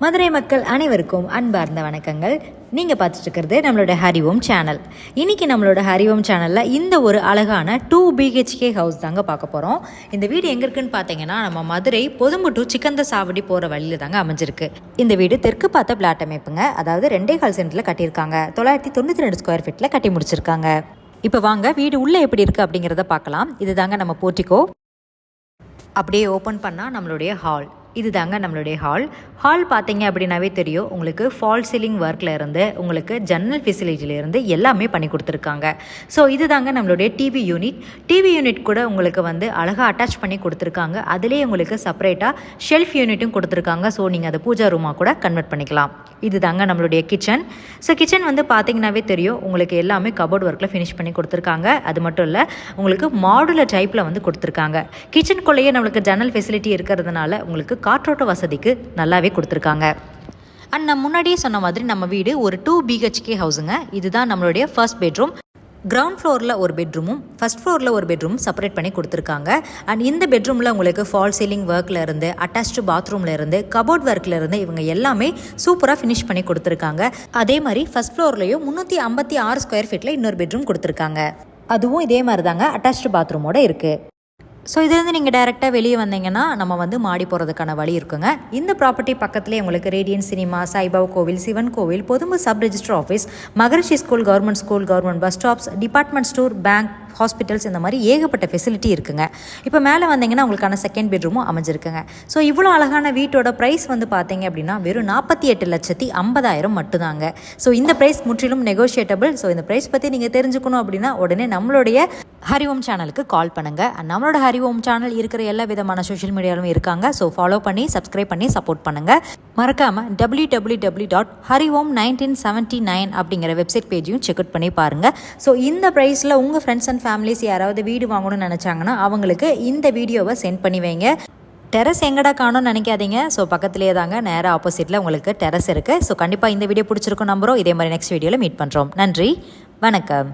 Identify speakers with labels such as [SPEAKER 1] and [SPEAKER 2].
[SPEAKER 1] மதுரை மக்கள் அனைவருக்கும் அன்பார்ந்த வணக்கங்கள். நீங்கள் பார்த்துட்டு இருக்கிறது நம்மளோட ஹரிஓம் சேனல். இன்றைக்கி நம்மளோட ஹரிஓம் சேனலில் இந்த ஒரு அழகான 2 BHK ஹவுஸ் தாங்க பார்க்க போகிறோம். இந்த வீடு எங்கே இருக்குன்னு பார்த்தீங்கன்னா நம்ம மதுரை பொதும்பு டு சிக்கந்த சாவடி போகிற வழியில் தாங்க அமைஞ்சிருக்கு. இந்த வீடு தெற்கு பார்த்த பிளாட் அமைப்புங்க. அதாவது 2.25 சென்டில் கட்டியிருக்காங்க. 992 ஸ்கொயர் ஃபீட்டில் கட்டி முடிச்சிருக்காங்க. இப்போ வாங்க வீடு உள்ளே எப்படி இருக்குது அப்படிங்கிறத பார்க்கலாம். இது தாங்க நம்ம போர்ட்டிகோ. அப்படியே ஓப்பன் பண்ணால் நம்மளுடைய ஹால். இது தாங்க நம்மளுடைய ஹால் பார்த்தீங்க அப்படின்னாவே தெரியும். உங்களுக்கு ஃபால் சீலிங் ஒர்க்கில் இருந்து உங்களுக்கு ஜன்னல் ஃபெசிலிட்டியிலேருந்து எல்லாமே பண்ணி கொடுத்துருக்காங்க. ஸோ இது தாங்க நம்மளுடைய டிவி யூனிட் கூட உங்களுக்கு அழகாக அட்டாச் பண்ணி கொடுத்துருக்காங்க. அதுலேயே உங்களுக்கு செப்பரேட்டாக ஷெல்ஃப் யூனிட்டும் கொடுத்துருக்காங்க. ஸோ நீங்கள் அதை பூஜா ரூமாக கூட கன்வெர்ட் பண்ணிக்கலாம். இது தாங்க நம்மளுடைய கிச்சன். ஸோ கிச்சன் பார்த்தீங்கன்னாவே தெரியும். உங்களுக்கு எல்லாமே கபோர்ட் ஒர்க்கில் ஃபினிஷ் பண்ணி கொடுத்துருக்காங்க. அது மட்டும் இல்லை, உங்களுக்கு மாடுலர் டைப்பில் கொடுத்துருக்காங்க. கிச்சனுக்குள்ளேயே நம்மளுக்கு ஜன்னல் ஃபெசிலிட்டி இருக்கிறதுனால உங்களுக்கு காற்றோட்ட வசதிக்கு நல்லாவே கொடுத்துருக்காங்க. அண்ட் நான் முன்னாடியே சொன்ன மாதிரி நம்ம வீடு ஒரு 2 BHK ஹவுஸுங்க. இதுதான் நம்மளுடைய ஃபர்ஸ்ட் பெட்ரூம். கிரவுண்ட் ஃப்ளோரில் ஒரு பெட்ரூமும் ஃபர்ஸ்ட் ஃப்ளோரில் ஒரு பெட்ரூமும் செப்பரேட் பண்ணி கொடுத்துருக்காங்க. அண்ட் இந்த பெட்ரூமில் உங்களுக்கு ஃபால் சீலிங் ஒர்க்கில் இருந்து அட்டாச்டு பாத்ரூமில் இருந்து கபோர்ட் ஒர்க்கில் இருந்து இவங்க எல்லாமே சூப்பராக ஃபினிஷ் பண்ணி கொடுத்துருக்காங்க. அதே மாதிரி ஃபர்ஸ்ட் ஃப்ளோர்லேயும் 356 ஸ்கொயர் ஃபீட்டில் இன்னொரு பெட்ரூம் கொடுத்துருக்காங்க. அதுவும் இதே மாதிரி தாங்க அட்டாச்டு பாத்ரூமோட இருக்குது. ஸோ இதுலேருந்து நீங்கள் டைரெக்டாக வெளியே வந்தீங்கன்னா நம்ம மாடி போகிறதுக்கான வழி இருக்குங்க. இந்த ப்ராப்பர்ட்டி பக்கத்துலேயே உங்களுக்கு ரேடியன் சினிமா, சாய்பாபா கோவில், சிவன் கோவில், Pothumbu sub register office, Maharishi school, government bus stops, department store, bank, hospitals, இந்த மாதிரி ஏகப்பட்ட ஃபெசிலிட்டி இருக்குங்க. இப்போ மேலே வந்தீங்கன்னா உங்களுக்கான செகண்ட் பெட்ரூமும் அமைஞ்சிருக்குங்க. ஸோ இவ்வளோ அழகான வீட்டோட ப்ரைஸ் பார்த்தீங்க அப்படின்னா வெறும் 48,50,000 மட்டும்தாங்க. ஸோ இந்த ப்ரைஸ் முற்றிலும் நெகோஷியேட்டபிள். ஸோ இந்த ப்ரைஸ் பற்றி நீங்கள் தெரிஞ்சுக்கணும் அப்படின்னா உடனே நம்மளுடைய ஹரிஓம் சேனலுக்கு கால் பண்ணுங்கள். நம்மளோட ஹரிஓம் சேனல் இருக்கிற எல்லா விதமான சோஷியல் மீடியாலும் இருக்காங்க. ஸோ ஃபாலோ பண்ணி சப்ஸ்கிரைப் பண்ணி சப்போர்ட் பண்ணுங்கள். மறக்காமல் www.hariom1979 அப்படிங்கிற வெப்சைட் பேஜையும் செக் அவுட் பண்ணி பாருங்கள். ஸோ இந்த ப்ரைஸில் உங்கள் ஃப்ரெண்ட்ஸ் அண்ட் ஃபேமிலிஸ் யாராவது வீடு வாங்கணும்னு நினச்சாங்கன்னா அவங்களுக்கு இந்த வீடியோவை சென்ட் பண்ணி வைங்க. டெரஸ் எங்கடா காணும்னு நினைக்காதீங்க. ஸோ பக்கத்துலேயே தாங்க நேராக ஆப்போசிட்டில் உங்களுக்கு டெரஸ் இருக்குது. ஸோ கண்டிப்பாக இந்த வீடியோ பிடிச்சிருக்கும் நம்புகிறோம். இதே மாதிரி நெக்ஸ்ட் வீடியோவில் மீட் பண்ணுறோம். நன்றி, வணக்கம்.